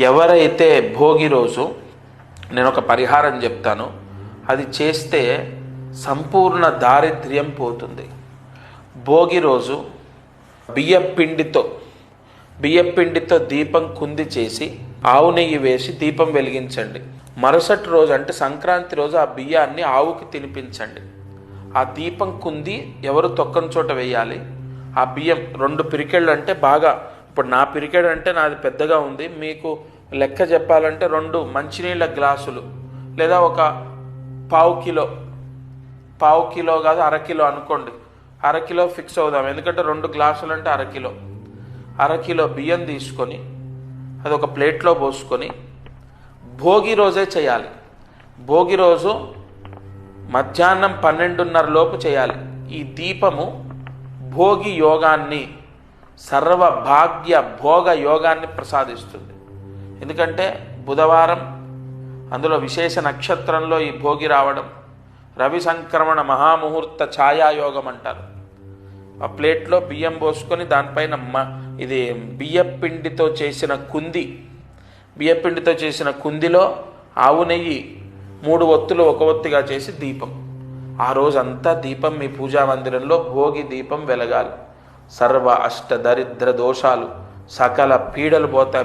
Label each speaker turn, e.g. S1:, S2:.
S1: ఎవరైతే భోగి రోజు నేను ఒక పరిహారం చెప్తాను, అది చేస్తే సంపూర్ణ దారిద్ర్యం పోతుంది. భోగి రోజు బియ్యపిండితో దీపం కుంది చేసి ఆవు నెయ్యి వేసి దీపం వెలిగించండి. మరుసటి రోజు అంటే సంక్రాంతి రోజు ఆ బియ్యాన్ని ఆవుకి తినిపించండి. ఆ దీపం కుంది ఎవరు తొక్కని చోట వేయాలి. ఆ బియ్యం 2 పిరికెళ్ళు అంటే బాగా, ఇప్పుడు నా పిరికెడు అంటే నాది పెద్దగా ఉంది, మీకు లెక్క చెప్పాలంటే 2 మంచినీళ్ళ గ్లాసులు లేదా ఒక పావు కిలో కాదు అరకిలో అనుకోండి. అరకిలో ఫిక్స్ అవుదాం, ఎందుకంటే 2 గ్లాసులు అంటే అరకిలో బియ్యం తీసుకొని అది ఒక ప్లేట్లో పోసుకొని భోగి రోజే చేయాలి. భోగి రోజు మధ్యాహ్నం 12:30 లోపు చేయాలి. ఈ దీపము భోగి యోగాన్ని, సర్వభాగ్య భోగ యోగాన్ని ప్రసాదిస్తుంది. ఎందుకంటే బుధవారం, అందులో విశేష నక్షత్రంలో ఈ భోగి రావడం, రవి సంక్రమణ మహాముహూర్త ఛాయాయోగం అంటారు. ఆ ప్లేట్లో బియ్యం పోసుకొని దానిపైన ఇది బియ్యపిండితో చేసిన కుందిలో ఆవు నెయ్యి 3 ఒత్తులు ఒక ఒత్తిగా చేసి దీపం, ఆ రోజంతా దీపం మీ పూజా మందిరంలో భోగి దీపం వెలగాలి. సర్వ అష్ట దరిద్ర దోషాలు, సకల పీడలు పోతాయి.